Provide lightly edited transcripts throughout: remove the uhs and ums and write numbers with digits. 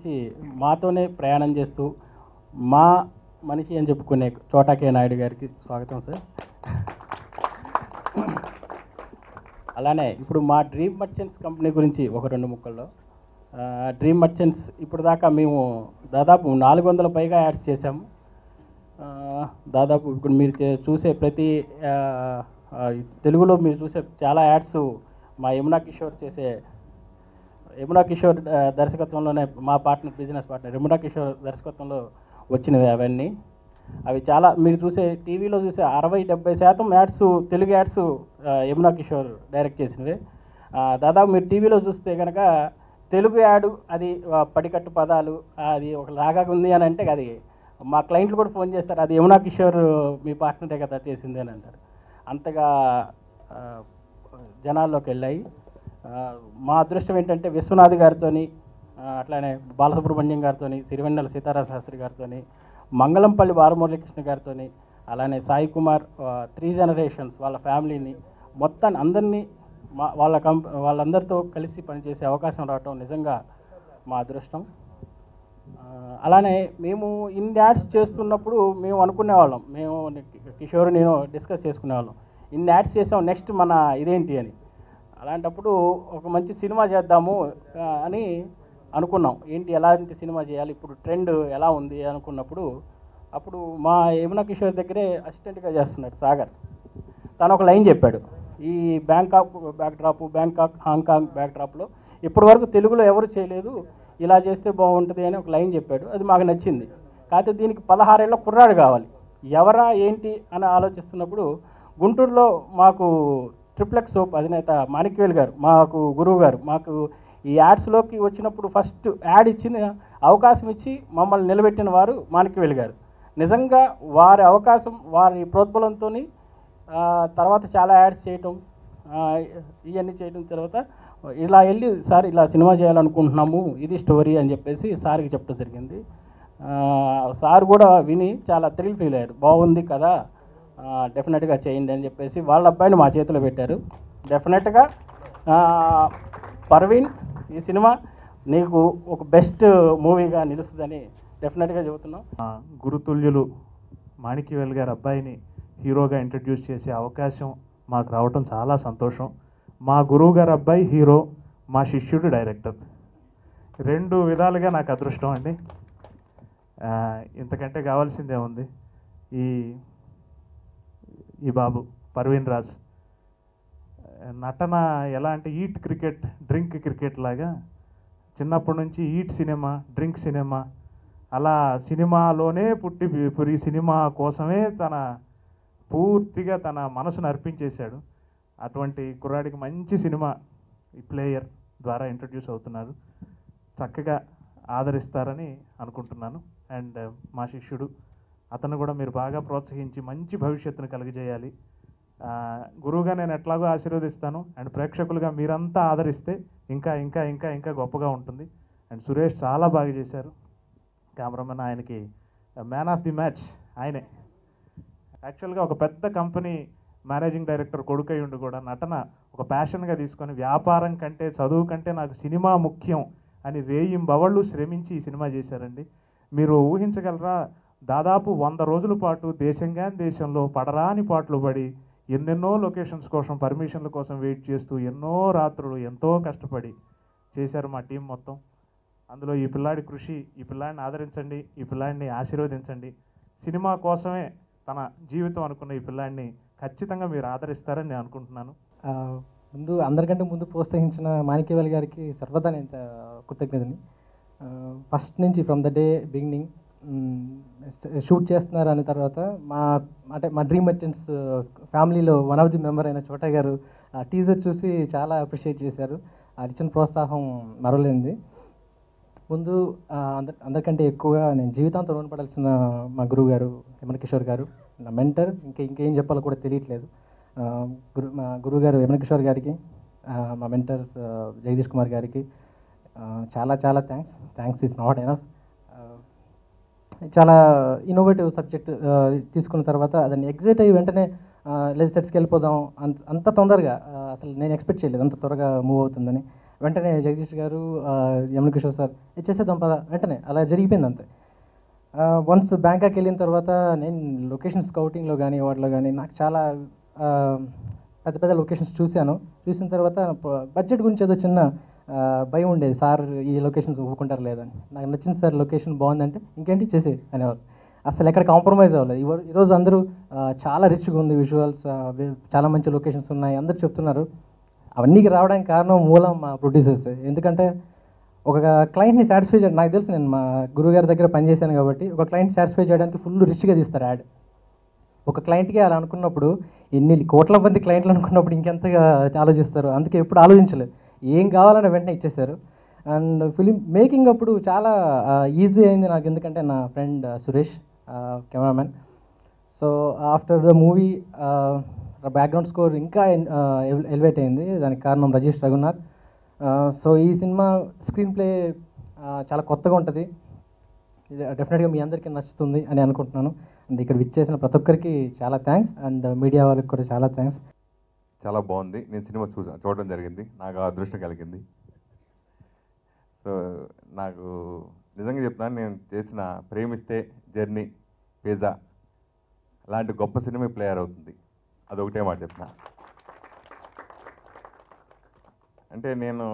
నుంచి మాతోనే ప్రయాణం చేస్తూ మా మనిషి అని చెప్పుకునే చోటా కే నాయుడు గారికి స్వాగతం సార్. అలానే ఇప్పుడు మా డ్రీమ్ మర్చెంట్స్ కంపెనీ గురించి ఒక 2 ముక్కల్లో. డ్రీమ్ మర్చెంట్స్ ఇప్పుడు దాకా మేము దాదాపు 400 పైగా యాడ్స్ చేశాము. దాదాపు ఇప్పుడు మీరు చూసే ప్రతి తెలుగులో మీరు చూసే చాలా యాడ్స్ మా యమునా కిషోర్ దర్శకత్వంలోనే, మా బిజినెస్ పార్ట్నర్ యమునా కిషోర్ దర్శకత్వంలో వచ్చినవి అవన్నీ. అవి చాలా మీరు చూసే టీవీలో చూసే 60-70% ads, Telugu ads Yamuna Kishore direct చేసినవి. దాదాపు మీరు టీవీలో చూస్తే కనుక తెలుగు యాడ్ అది పడికట్టు పదాలు అది ఒక లాగా ఉంది అని అంటే అది మా క్లయింట్లు కూడా ఫోన్ చేస్తారు, అది యమునా కిషోర్ మీ పార్ట్నరే కదా చేసింది అని అంటారు. అంతగా జనాల్లోకి వెళ్ళాయి. మా అదృష్టం ఏంటంటే విశ్వనాథ్ గారితోని, అట్లానే బాలసుబ్రహ్మణ్యం గారితోని, సిరివెన్నెల సీతారామ శాస్త్రి గారితోని, మంగళంపల్లి బాలమురళీకృష్ణ గారితోని, అలానే సాయి కుమార్ 3 జనరేషన్స్ వాళ్ళ ఫ్యామిలీని మొత్తాన్ని అందరినీ వాళ్ళందరితో కలిసి పనిచేసే అవకాశం రావటం నిజంగా మా అదృష్టం. అలానే మేము ఇన్ని యాడ్స్ చేస్తున్నప్పుడు మేము అనుకునేవాళ్ళం, మేము కిషోర్ నేను డిస్కస్ చేసుకునేవాళ్ళం, ఇన్ని యాడ్స్ చేసాం, నెక్స్ట్ మన ఇదేంటి అని. అలాంటప్పుడు ఒక మంచి సినిమా చేద్దాము అని అనుకున్నాం. ఏంటి ఎలాంటి సినిమా చేయాలి, ఇప్పుడు ట్రెండ్ ఎలా ఉంది అనుకున్నప్పుడు అప్పుడు మా యమునా కిషోర్ దగ్గరే అసిస్టెంట్గా చేస్తున్నాడు సాగర్. తను ఒక లైన్ చెప్పాడు, ఈ బ్యాంకాక్ బ్యాక్డ్రాప్, హాంకాంగ్ బ్యాక్డ్రాప్లో ఇప్పటి వరకు తెలుగులో ఎవరు చేయలేదు, ఇలా చేస్తే బాగుంటుంది అని ఒక లైన్ చెప్పాడు. అది మాకు నచ్చింది. కాకపోతే దీనికి 16 ఏళ్ళ కుర్రాడు కావాలి, ఎవరా ఏంటి అని ఆలోచిస్తున్నప్పుడు గుంటూరులో మాకు ట్రిప్లెక్స్ సోప్ అధినేత మాణిక్యవేల్ గారు, మాకు గురువు గారు, మాకు ఈ యాడ్స్లోకి వచ్చినప్పుడు ఫస్ట్ యాడ్ ఇచ్చిన అవకాశం ఇచ్చి మమ్మల్ని నిలబెట్టిన వారు మాణిక్యవేల్ గారు. నిజంగా వారి అవకాశం, వారి ప్రోద్బలంతో తర్వాత చాలా యాడ్స్ చేయటం, ఇవన్నీ చేయడం తర్వాత ఇలా వెళ్ళి సార్ ఇలా సినిమా చేయాలనుకుంటున్నాము, ఇది స్టోరీ అని చెప్పేసి సార్కి చెప్పడం జరిగింది. సార్ కూడా విని చాలా థ్రిల్ ఫీల్ అయ్యారు, బాగుంది కదా, డెఫినెట్గా చేయండి అని చెప్పేసి వాళ్ళ అబ్బాయిని మా చేతిలో పెట్టారు. డెఫినెట్గా పర్వీన్, ఈ సినిమా నీకు ఒక బెస్ట్ మూవీగా నిలుస్తుందని డెఫినెట్గా చెబుతున్నాం. గురుతుల్యులు మాణిక్యవేల్ గారి అబ్బాయిని హీరోగా ఇంట్రడ్యూస్ చేసే అవకాశం మాకు రావటం చాలా సంతోషం. మా గురువు గారి అబ్బాయి హీరో, మా శిష్యుడు డైరెక్టర్, 2 విధాలుగా నాకు అదృష్టం అండి. ఇంతకంటే కావాల్సిందే ఉంది. ఈ బాబు పర్వీన్ రాజ్ నటన ఎలా అంటే ఈట్ క్రికెట్, డ్రింక్ క్రికెట్ లాగా చిన్నప్పటి నుంచి ఈట్ సినిమా, డ్రింక్ సినిమా, అలా సినిమాలోనే పుట్టి సినిమా కోసమే పూర్తిగా తన మనసును అర్పించేశాడు. అటువంటి కుర్రాడికి మంచి సినిమా ఈ ప్లేయర్ ద్వారా ఇంట్రడ్యూస్ అవుతున్నారు. చక్కగా ఆదరిస్తారని అనుకుంటున్నాను. అండ్ మా శిష్యుడు, అతను కూడా మీరు బాగా ప్రోత్సహించి మంచి భవిష్యత్తును కలుగజేయాలి. గురువుగా నేను ఎట్లాగో ఆశీర్వదిస్తాను, అండ్ ప్రేక్షకులుగా మీరంతా ఆదరిస్తే ఇంకా ఇంకా ఇంకా ఇంకా గొప్పగా ఉంటుంది. అండ్ సురేష్ చాలా బాగా చేశారు, కెమెరామెన్, ఆయనకి మ్యాన్ ఆఫ్ ది మ్యాచ్ ఆయనే. యాక్చువల్గా ఒక పెద్ద కంపెనీ మేనేజింగ్ డైరెక్టర్ కొడుకై ఉండి కూడా నటన ఒక ప్యాషన్గా తీసుకొని వ్యాపారం కంటే, చదువు కంటే నాకు సినిమా ముఖ్యం అని రేయింబవళ్ళు శ్రమించి ఈ సినిమా చేశారండి. మీరు ఊహించగలరా, దాదాపు 100 రోజుల పాటు దేశంలో పడరాని పాటలు పడి ఎన్నెన్నో లొకేషన్స్ కోసం, పర్మిషన్ల కోసం వెయిట్ చేస్తూ ఎన్నో రాత్రులు ఎంతో కష్టపడి చేశారు మా టీం మొత్తం. అందులో ఈ పిల్లాడి కృషి, ఈ పిల్లాడిని ఆదరించండి, ఈ పిల్లాడిని ఆశీర్వదించండి. సినిమా కోసమే తన జీవితం అనుకున్న ఈ పిల్లాడిని ఖచ్చితంగా మీరు ఆదరిస్తారని నేను అనుకుంటున్నాను. అందరికంటే ముందు ప్రోత్సహించిన మాణిక్యవేల్ గారికి సర్వదా నేను కృతజ్ఞతని. ఫస్ట్ నుంచి from the day beginning shoot చేస్తున్నారు అనే తర్వాత మా డ్రీమ్ మర్చెంట్స్ ఫ్యామిలీలో వన్ ఆఫ్ ది మెంబర్ అయిన చోటా గారు టీజర్ చూసి చాలా అప్రిషియేట్ చేశారు. అది ఇచ్చిన ప్రోత్సాహం మరవలేనిది. ముందు అందరికంటే ఎక్కువగా నేను జీవితాంతం రుణపడాల్సిన మా గురువు గారు యమునా కిషోర్ గారు, నా మెంటర్. ఇంకేం చెప్పాలో కూడా తెలియట్లేదు. మా గురువు గారు యమునా కిషోర్ గారికి, మా మెంటర్ జగదీష్ కుమార్ గారికి చాలా చాలా థ్యాంక్స్ ఈజ్ నాట్ ఎనఫ్. చాలా ఇన్నోవేటివ్ సబ్జెక్ట్ తీసుకున్న తర్వాత దాన్ని ఎగ్జైట్ అయ్యి వెంటనే లేదా సెట్స్కి వెళ్ళిపోదాం అంత తొందరగా అసలు నేను ఎక్స్పెక్ట్ చేయలేదు అంత త్వరగా మూవ్ అవుతుందని. వెంటనే జగదీష్ గారు యమున కిషోర్ సార్ ఇచ్చేసేద్దాం పద, వెంటనే అలా జరిగిపోయింది అంతే. వన్స్ బ్యాంకాక్ వెళ్ళిన తర్వాత నేను లొకేషన్ స్కౌటింగ్లో కానీ వాటిలో కానీ నాకు చాలా పెద్ద పెద్ద లొకేషన్స్ చూసిన తర్వాత బడ్జెట్ గురించి ఏదో చిన్న భయం ఉండేది, సార్ ఈ లొకేషన్స్ ఒప్పుకుంటారు లేదని. నాకు నచ్చింది సార్, లొకేషన్ బాగుందంటే ఇంకేంటి చేసే అనేవారు, అసలు ఎక్కడ కాంప్రమైజ్ అవ్వలేదు. ఈరోజు అందరూ చాలా రిచ్గా ఉంది విజువల్స్, చాలా మంచి లొకేషన్స్ ఉన్నాయి అందరూ చెప్తున్నారు. అవన్నీ రావడానికి కారణం మూలం మా ప్రొడ్యూసర్స్. ఎందుకంటే ఒక క్లయింట్ని సాటిస్ఫై చేయడం, నాకు తెలుసు నేను మా గురుగారి దగ్గర పనిచేశాను కాబట్టి, ఒక క్లయింట్ సాటిస్ఫై చేయడానికి ఫుల్ రిచ్గా తీస్తారు యాడ్. ఒక క్లయింట్కి అలా అనుకున్నప్పుడు, ఎన్ని కోట్ల మంది క్లయింట్లు అనుకున్నప్పుడు ఇంకెంతగా ఆలోచిస్తారు. అందుకే ఎప్పుడు ఆలోచించలేదు, ఏం కావాలని వెంటనే ఇచ్చేశారు. అండ్ ఫిలిం మేకింగ్ అప్పుడు చాలా ఈజీ అయింది నాకు, ఎందుకంటే నా friend Suresh cameraman. So after the movie background score ఇంకా ఎలివేట్ అయింది, దానికి కారణం రాజేష్ రఘునాథ్. సో ఈ సినిమా స్క్రీన్ ప్లే చాలా కొత్తగా ఉంటుంది, ఇది డెఫినెట్గా మీ అందరికీ నచ్చుతుంది అని అనుకుంటున్నాను. అండ్ ఇక్కడ విచ్చేసిన ప్రతి ఒక్కరికి చాలా థ్యాంక్స్, అండ్ మీడియా వాళ్ళకి కూడా చాలా థ్యాంక్స్. చాలా బాగుంది. నేను సినిమా చూడడం జరిగింది, నాకు అదృష్టం కలిగింది. సో నాకు నిజంగా చెప్తున్నాను, నేను చేసిన ప్రేమిస్తే, జర్నీ, పిజ్జా లాంటి గొప్ప సినిమా ప్లేయర్ అవుతుంది, అదొకటే మాట చెప్తున్నా. అంటే నేను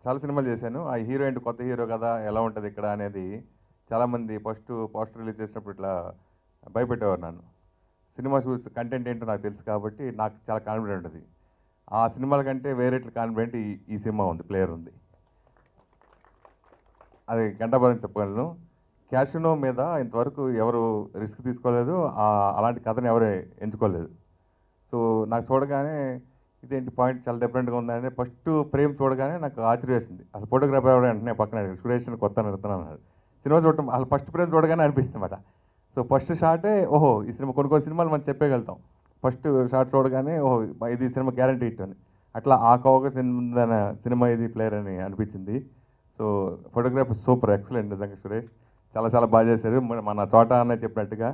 చాలా సినిమాలు చేశాను, ఆ హీరో ఏంటి కొత్త హీరో కదా ఎలా ఉంటుంది ఇక్కడ అనేది చాలామంది ఫస్ట్ పోస్టర్ రిలీజ్ చేసినప్పుడు ఇట్లా భయపెట్టేవారు నన్ను. సినిమా చూసి కంటెంట్ ఏంటో నాకు తెలుసు కాబట్టి నాకు చాలా కాన్ఫిడెంట్ ఉంటుంది. ఆ సినిమాల కంటే వేరే కాన్ఫిడెంట్ ఈ సినిమా ఉంది, ప్లేయర్ ఉంది, అది గంటాబద్ధం చెప్పగలను. క్యాషినో మీద ఇంతవరకు ఎవరు రిస్క్ తీసుకోలేదు, అలాంటి కథను ఎవరు ఎంచుకోలేదు. సో నాకు చూడగానే ఇదేంటి పాయింట్ చాలా డిఫరెంట్గా ఉందంటే, ఫస్ట్ ప్రేమ్ చూడగానే నాకు ఆశ్చర్యం వేసింది. అసలు ఫోటోగ్రాఫర్ ఎవరు వెంటనే పక్కన సురేష్ కొత్త నడుతున్నాను సినిమా చూడటం, అసలు ఫస్ట్ ప్రేమ్ చూడగానే అనిపిస్తుంది అన్నమాట. సో ఫస్ట్ షాటే ఓహో ఈ సినిమా, కొన్ని సినిమాలు మనం చెప్పగలుగుతాం, ఫస్ట్ షాట్ చూడగానే ఓహో ఇది సినిమా గ్యారంటీ హిట్ అని. అట్లా ఆ కవక సినిమా ఇది ప్లేయర్ అని అనిపించింది. సో ఫోటోగ్రాఫర్ సూపర్ ఎక్సలెంట్, నిజంగా సురేష్ చాలా చాలా బాగా చేశారు. మన చోట అనే చెప్పినట్టుగా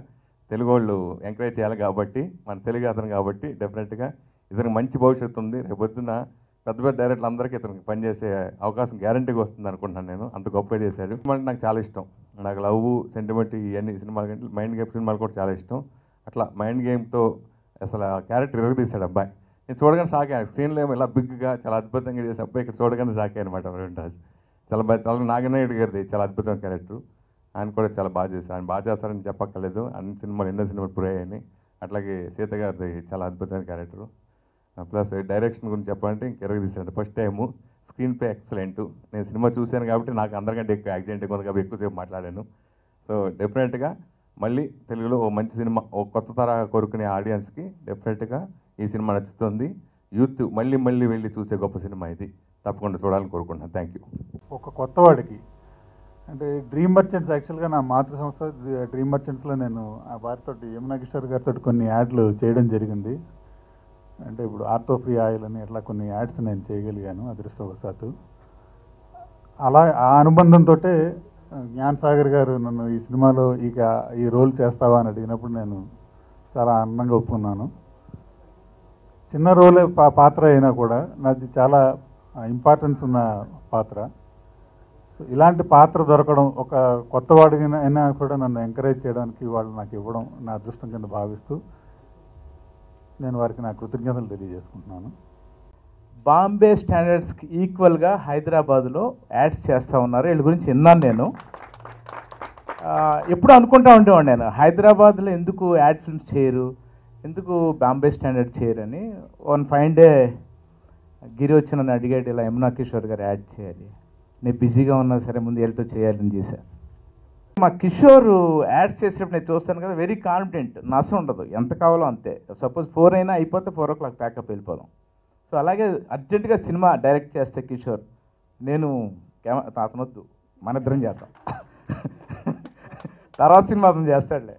తెలుగు వాళ్ళు ఎంకరేజ్ చేయాలి కాబట్టి, మన తెలుగు అతను కాబట్టి డెఫినెట్గా ఇతనికి మంచి భవిష్యత్తు ఉంది. రేపు పొద్దున్న పెద్ద పెద్ద డైరెక్టర్లు అందరికీ ఇతనికి పనిచేసే అవకాశం గ్యారంటీగా వస్తుంది అనుకుంటున్నాను నేను, అంత గొప్పగా చేశాడు. అంటే నాకు చాలా ఇష్టం, నాకు లవ్, సెంటిమెంట్ ఇవన్నీ సినిమాల కంటే మైండ్ గేమ్ సినిమాలు కూడా చాలా ఇష్టం. అట్లా మైండ్ గేమ్తో అసలు క్యారెక్టర్ ఎరగదీశాడు అబ్బాయి. నేను చూడగానే షాక్ అయ్యాను, స్క్రీన్లో ఏమో ఇలా బిగ్గా చాలా అద్భుతంగా చేసే అబ్బాయి ఇక్కడ చూడగానే షాక్ అయ్యాను అనమాట. ప్రవీణ్ రాజ్ చాలా నాగనాయుడు గారిది చాలా అద్భుతమైన క్యారెక్టర్, ఆయన కూడా చాలా బాగా చేశారు. ఆయన బాగా చేస్తారని చెప్పక్కర్లేదు, అన్ని సినిమాలు ఎన్నో సినిమాలు ప్రూవ్ అయ్యాయని. అట్లాగే సీత గారిది చాలా అద్భుతమైన క్యారెక్టరు. ప్లస్ డైరెక్షన్ గురించి చెప్పాలంటే ఇంకెరగ తీసాడు, first time screen play excellent. నేను సినిమా చూశాను కాబట్టి నాకు అందరికంటే ఎక్కువ యాక్సిడెంట్ ఉంది కాబట్టి ఎక్కువసేపు మాట్లాడాను. సో డెఫినెట్గా మళ్ళీ తెలుగులో ఓ మంచి సినిమా, ఓ కొత్త తరహా కోరుకునే ఆడియన్స్కి డెఫినెట్గా ఈ సినిమా నచ్చుతుంది. యూత్ మళ్ళీ మళ్ళీ వెళ్ళి చూసే గొప్ప సినిమా ఇది, తప్పకుండా చూడాలని కోరుకుంటున్నాను. Thank you. ఒక కొత్తవాడికి అంటే డ్రీమ్ మర్చెంట్స్, యాక్చువల్గా నా మాతృ సంస్థ డ్రీమ్ మర్చెంట్స్లో నేను ఆ వారితో యమునా కిషోర్ గారితో కొన్ని యాడ్లు చేయడం జరిగింది. అంటే ఇప్పుడు ఆర్థో ఫ్రీ ఆయిల్ అని అట్లా కొన్ని యాడ్స్ నేను చేయగలిగాను అదృష్టవశాత్తు. అలా ఆ అనుబంధంతో జ్ఞాన్ సాగర్ గారు నన్ను ఈ సినిమాలో ఈ రోల్ చేస్తావా అని అడిగినప్పుడు నేను చాలా ఆనందంగా ఒప్పుకున్నాను. చిన్న రోలే పాత్ర అయినా కూడా నాది చాలా ఇంపార్టెన్స్ ఉన్న పాత్ర. సో ఇలాంటి పాత్ర దొరకడం, ఒక కొత్తవాడిగా అయినా కూడా నన్ను ఎంకరేజ్ చేయడానికి వాళ్ళు నాకు ఇవ్వడం నా అదృష్టం కింద భావిస్తూ నేను వారికి నా కృతజ్ఞతలు తెలియజేసుకుంటున్నాను. బాంబే స్టాండర్డ్స్కి ఈక్వల్గా హైదరాబాద్లో యాడ్స్ చేస్తూ ఉన్నారు, వీళ్ళ గురించి విన్నాను నేను. ఎప్పుడు అనుకుంటా ఉండేవాడు నేను, హైదరాబాద్లో ఎందుకు యాడ్ ఫిల్మ్స్ చేయరు, ఎందుకు బాంబే స్టాండర్డ్ చేయరని. వన్ ఫైన్ డే గిరి వచ్చి నన్ను అడిగాడు, ఇలా యమునా కిషోర్ గారు యాడ్ చేయాలి, నేను బిజీగా ఉన్నా సరే ముందు వీళ్ళతో చేయాలని చేశాను. మా కిషోర్ యాడ్స్ చేసేటప్పుడు నేను చూస్తాను కదా, వెరీ కాన్ఫిడెంట్, నష్టం ఉండదు, ఎంత కావాలో అంతే. సపోజ్ 4 అయినా అయిపోతే 4 o'clock ప్యాకప్ వెళ్ళిపోదాం. సో అలాగే అర్జెంటుగా సినిమా డైరెక్ట్ చేస్తే కిషోర్, నేను అతనొద్దు మన ఇద్దరం చేద్దాం, తర్వాత సినిమా అతను చేస్తాడులే.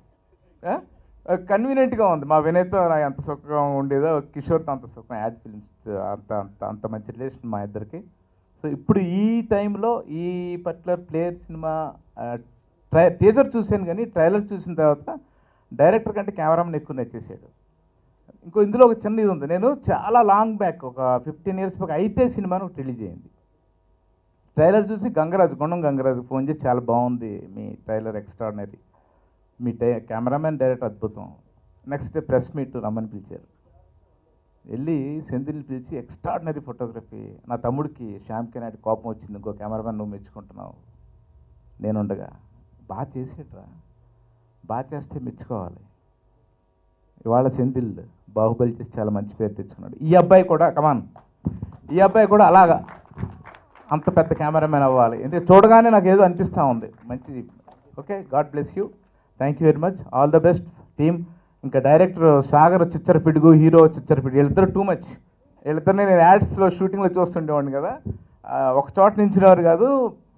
కన్వీనియంట్గా ఉంది. మా వినయ్తో ఎంత సుఖంగా ఉండేదో కిషోర్తో అంత సుఖం, యాడ్ ఫిల్మ్స్ అంత మంచి రిలేషన్ మా ఇద్దరికి. సో ఇప్పుడు ఈ టైంలో ఈ పర్టికులర్ ప్లేయర్ సినిమా టీజర్ చూశాను కానీ ట్రైలర్ చూసిన తర్వాత డైరెక్టర్ కంటే కెమెరామెన్ ఎక్కువ నచ్చేసాడు. ఇందులో ఒక చిన్న ఇది ఉంది, నేను చాలా లాంగ్ బ్యాక్ ఒక 15 years బ్యాక్ అయితే సినిమాను రిలీజ్ అయింది. ట్రైలర్ చూసి గంగరాజు గుండం గంగరాజు ఫోన్ చేసి చాలా బాగుంది మీ ట్రైలర్ ఎక్స్ట్రాడినరీ, మీ కెమెరామెన్ డైరెక్ట్ అద్భుతం. నెక్స్ట్ డే ప్రెస్ మీట్ రమ్మని పిలిచారు. వెళ్ళి సెంధిల్ని పిలిచి ఎక్స్ట్రాడినరీ ఫోటోగ్రఫీ. నా తమ్ముడికి శ్యామ్కి నాటి కోపం వచ్చింది, ఇంకో కెమెరామెన్ నువ్వు మెచ్చుకుంటున్నావు నేనుండగా. బాగా చేసేట్రా, బాగా చేస్తే మెచ్చుకోవాలి. ఇవాళ సెంధిల్ బాహుబలి చేసి చాలా మంచి పేరు తెచ్చుకున్నాడు. ఈ అబ్బాయి కూడా కమాన్, ఈ అబ్బాయి కూడా అలాగా అంత పెద్ద కెమెరామెన్ అవ్వాలి. ఎందుకంటే చూడగానే నాకు ఏదో అనిపిస్తూ ఉంది మంచిది. Okay, God bless you, thank you very much, all the best team. ఇంకా డైరెక్టర్ సాగర్ చిచ్చర పిడుగు, హీరో చిచ్చర పిడుగు, వీళ్ళిద్దరు టూ మచ్. వీళ్ళిద్దరిని నేను యాడ్స్లో షూటింగ్లో చూస్తుండేవాడిని కదా, ఒక చోట నించినవారు కాదు.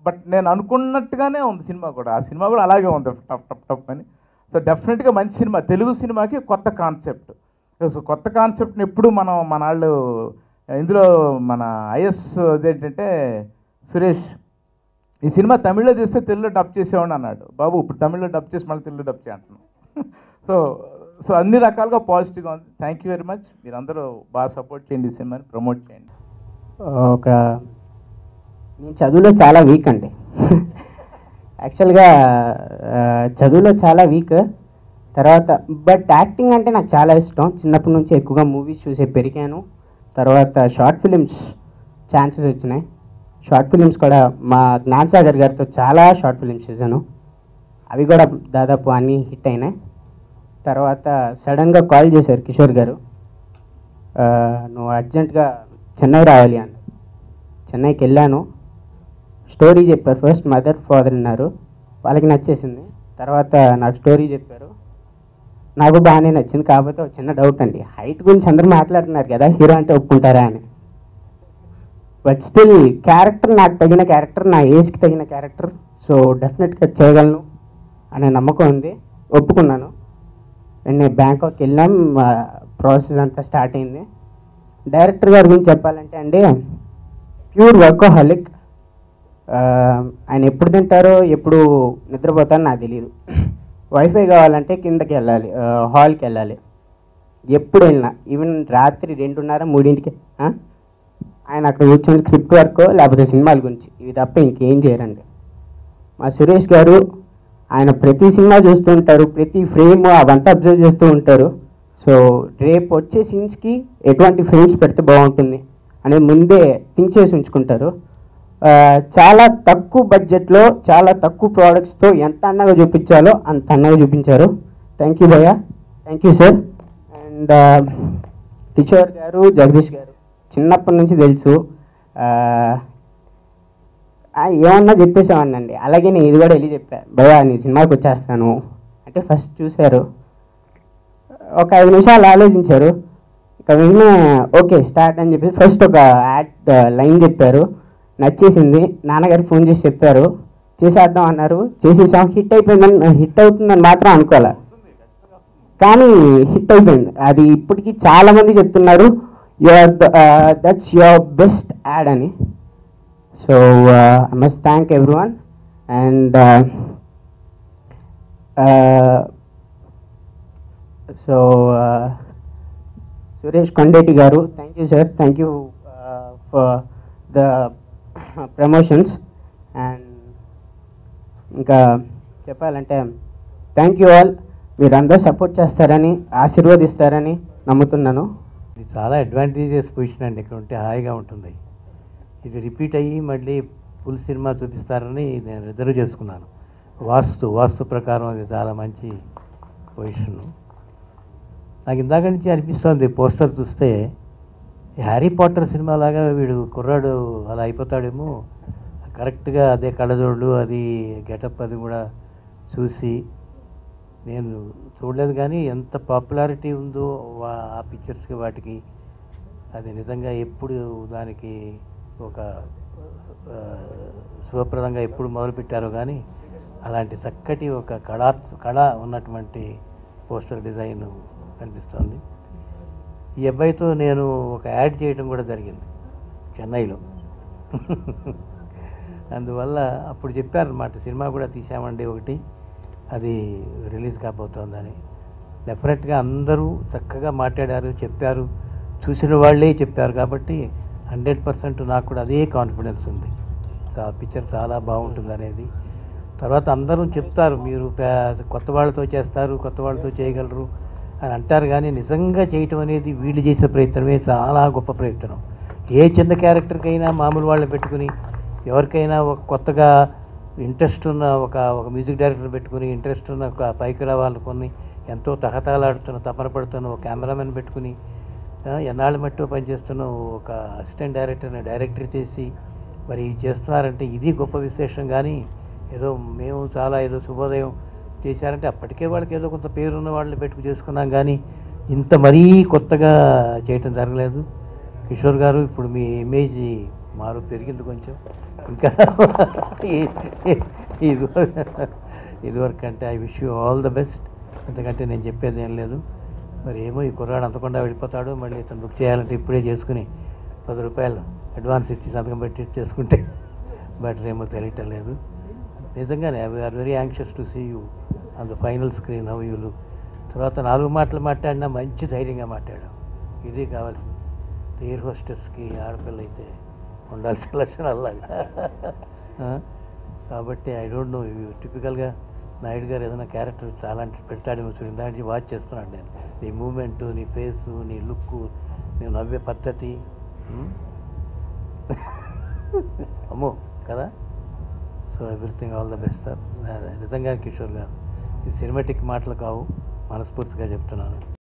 బట్ నేను అనుకున్నట్టుగానే ఉంది సినిమా కూడా. ఆ సినిమా కూడా అలాగే ఉంది, టప్ టప్ టప్ అని. సో డెఫినెట్గా మంచి సినిమా, తెలుగు సినిమాకి కొత్త కాన్సెప్ట్. సో కొత్త కాన్సెప్ట్ని ఎప్పుడు మన వాళ్ళు ఇందులో మన ఐఎస్ అదేంటంటే సురేష్, ఈ సినిమా తమిళ్లో చేస్తే తెలుగులో డబ్ చేసేవాడిని అన్నాడు. బాబు ఇప్పుడు తమిళ్లో డబ్ చేసి మళ్ళీ తెలుగులో డబ్ చేయంటున్నాను. సో అన్ని రకాలుగా పాజిటివ్గా ఉంది. Thank you very much. మీరందరూ బాగా సపోర్ట్ చేయండి, ఈ సినిమాని ప్రమోట్ చేయండి. నేను చదువులో చాలా వీక్ అండి. యాక్చువల్గా చదువులో చాలా వీక్. తర్వాత బట్ యాక్టింగ్ అంటే నాకు చాలా ఇష్టం. చిన్నప్పటి నుంచి ఎక్కువగా మూవీస్ చూసే పెరిగాను. తర్వాత షార్ట్ ఫిలిమ్స్ ఛాన్సెస్ వచ్చినాయి. షార్ట్ ఫిలిమ్స్ కూడా మా జ్ఞాన్ సాగర్ గారితో చాలా షార్ట్ ఫిలిమ్స్ చేశాను. అవి కూడా దాదాపు అన్నీ హిట్ అయినాయి. తర్వాత సడన్గా కాల్ చేశారు కిషోర్ గారు, నువ్వు అర్జెంటుగా చెన్నై రావాలి అని. చెన్నైకి వెళ్ళాను. స్టోరీ చెప్పారు. ఫస్ట్ మదర్ ఫాదర్ అన్నారు, వాళ్ళకి నచ్చేసింది. తర్వాత నాకు స్టోరీ చెప్పారు, నాకు బాగానే నచ్చింది. కాకపోతే ఒక చిన్న డౌట్ అండి, హైట్ గురించి అందరూ మాట్లాడుతున్నారు కదా, హీరో అంటే ఒప్పుకుంటారా అని. బట్ స్టిల్ క్యారెక్టర్ నాకు తగిన క్యారెక్టర్, నా ఏజ్కి తగిన క్యారెక్టర్. సో డెఫినెట్గా చేయగలను అనే నమ్మకం ఉంది. ఒప్పుకున్నాను. నేను బ్యాంకాక్ వెళ్ళాం, ప్రాసెస్ అంతా స్టార్ట్ అయింది. డైరెక్టర్ గారి గురించి చెప్పాలంటే అండి, ప్యూర్ వర్కోహాలిక్. ఆయన ఎప్పుడు తింటారో ఎప్పుడు నిద్రపోతారో నాకు తెలియదు. వైఫై కావాలంటే కిందకి వెళ్ళాలి, హాల్కి వెళ్ళాలి. ఎప్పుడు వెళ్ళినా ఈవెన్ రాత్రి 2:30, 3ంటికి ఆయన అక్కడ కూర్చొని స్క్రిప్ట్ వర్క్ లేకపోతే సినిమాల గురించి, ఇవి తప్ప ఇంకేం చేయరండి. మా సురేష్ గారు ఆయన ప్రతి సినిమా చూస్తూ ఉంటారు, ప్రతి ఫ్రేమ్ అవంతా అబ్జర్వ్ చేస్తూ ఉంటారు. సో రేపు వచ్చే సీన్స్కి ఎటువంటి ఫ్రేమ్స్ పెడితే బాగుంటుంది అనేది ముందే థింక్ చేసి ఉంచుకుంటారు. చాలా తక్కువ బడ్జెట్లో చాలా తక్కువ ప్రోడక్ట్స్తో ఎంత అందంగా చూపించాలో అంత అందంగా చూపించారు. థ్యాంక్ యూ భయ్యా, thank you sir. And Kishore గారు, జగదీష్ గారు చిన్నప్పటి నుంచి తెలుసు. ఏమన్నా చెప్పేసామనండి. అలాగే నేను ఇది కూడా వెళ్ళి చెప్పా, భయ్యా నీ సినిమాకి వచ్చేస్తాను అంటే ఫస్ట్ చూశారు, ఒక 5 నిమిషాలు ఆలోచించారు. ఇక వెంటనే ఓకే స్టార్ట్ అని చెప్పి ఫస్ట్ ఒక యాడ్ లైన్ చెప్పారు, నచ్చేసింది. నాన్నగారికి ఫోన్ చేసి చెప్పారు, చేసేద్దాం అన్నారు. చేసేసాం. హిట్ అయిపోయిందని, హిట్ అవుతుందని మాత్రం అనుకోలే, కానీ హిట్ అయిపోయింది. అది ఇప్పటికీ చాలామంది చెప్తున్నారు దట్స్ యువర్ బెస్ట్ యాడ్ అని. So I must thank everyone. And so Suresh Kondeti garu, thank you sir, thank you for the promotions. And ఇంకా చెప్పాలంటే థ్యాంక్ యూ ఆల్. మీరందరూ సపోర్ట్ చేస్తారని, ఆశీర్వదిస్తారని నమ్ముతున్నాను. ఇది చాలా అడ్వాంటేజెస్ పొజిషన్ అండి. ఇక్కడ ఉంటే హాయిగా ఉంటుంది. ఇది రిపీట్ అయ్యి మళ్ళీ ఫుల్ సినిమా చూపిస్తారని నేను రిజర్వ్ చేసుకున్నాను. వాస్తు ప్రకారం అది చాలా మంచి పొజిషను. నాకు ఇందాక నుంచి అనిపిస్తుంది పోస్టర్ చూస్తే హ్యారీ పాటర్ సినిమా లాగా వీడు కుర్రాడు అలా అయిపోతాడేమో. కరెక్ట్గా అదే కళ్ళజోళ్ళు, అది గెటప్, అది కూడా చూసి నేను చూడలేదు. కానీ ఎంత పాపులారిటీ ఉందో ఆ పిక్చర్స్కి వాటికి, అది నిజంగా ఎప్పుడు దానికి ఒక శుభప్రదంగా ఎప్పుడు మొదలుపెట్టారో కానీ అలాంటి చక్కటి ఒక కళ ఉన్నటువంటి పోస్టర్ డిజైన్ కనిపిస్తుంది. ఈ అబ్బాయితో నేను ఒక యాడ్ చేయడం కూడా జరిగింది చెన్నైలో. అందువల్ల అప్పుడు చెప్పారన్నమాట, సినిమా కూడా తీసామండి ఒకటి, అది రిలీజ్ కాబోతోందని. డెఫినెట్గా అందరూ చక్కగా మాట్లాడారు, చెప్పారు, చూసిన వాళ్ళే చెప్పారు. కాబట్టి 100% నాకు కూడా అదే కాన్ఫిడెన్స్ ఉంది. పిక్చర్ చాలా బాగుంటుంది అనేది. తర్వాత అందరూ చెప్తారు మీరు కొత్త వాళ్ళతో చేస్తారు, కొత్త వాళ్ళతో చేయగలరు అని అంటారు, కానీ నిజంగా చేయటం అనేది వీళ్ళు చేసే ప్రయత్నమే చాలా గొప్ప ప్రయత్నం. ఏ చిన్న క్యారెక్టర్కైనా మామూలు వాళ్ళని పెట్టుకుని, ఎవరికైనా ఒక కొత్తగా ఇంట్రెస్ట్ ఉన్న ఒక మ్యూజిక్ డైరెక్టర్ పెట్టుకుని, ఇంట్రెస్ట్ ఉన్న ఒక పైకి రావాలనుకుని ఎంతో తహతలాడుతున్న, తపన పడుతున్న ఒక కెమెరామెన్ పెట్టుకుని, ఎన్నాళ్ళ మట్టు పనిచేస్తున్న ఒక అసిస్టెంట్ డైరెక్టర్ని డైరెక్టర్ చేసి మరి చేస్తున్నారంటే ఇది గొప్ప విశేషం. కానీ ఏదో మేము చాలా ఏదో శుభోదయం చేశారంటే అప్పటికే వాళ్ళకి ఏదో కొంత పేరున్న వాళ్ళని పెట్టుకు చేసుకున్నాం, కానీ ఇంత మరీ కొత్తగా చేయటం జరగలేదు. కిషోర్ గారు ఇప్పుడు మీ ఇమేజ్ పెరిగింది కొంచెం, ఇంకా ఇదివరకు అంటే I wish you all the best. ఎందుకంటే నేను చెప్పేది ఏం లేదు. మరి ఏమో ఈ కుర్రాడు అంతకుండా వెళ్ళిపోతాడు, మళ్ళీ ఇతను బుక్ చేయాలంటే ఇప్పుడే చేసుకుని 10 రూపాయలు అడ్వాన్స్ ఇచ్చి సంతకం పెట్టి చేసుకుంటే బెటర్ ఏమో తెలియటం లేదు. నిజంగానే we are very anxious to see you on the final screen, how you look. తర్వాత 4 మాటలు మాట్లాడినా మంచి ధైర్యంగా మాట్లాడాం, ఇది కావాల్సింది. ఎయిర్ హోస్టెస్కి ఆడపిల్ల అయితే ఉండాల్సిన లక్షణాలాగా. కాబట్టి ఐ డోంట్ నో, టిపికల్గా నాయుడు గారు ఏదైనా క్యారెక్టర్ చాలా పెడతాడేమో చూడండి, దానికి వాచ్ చేస్తున్నాను నేను. నీ మూమెంటు, నీ ఫేసు, నీ లుక్కు, నేను నవ్వే పద్ధతి, అమ్మో కదా. So everything all the best sir. నిజంగా కిషోర్ గారు, ఈ సినిమాటిక్ మాటలు కావు, మనస్ఫూర్తిగా చెప్తున్నాను.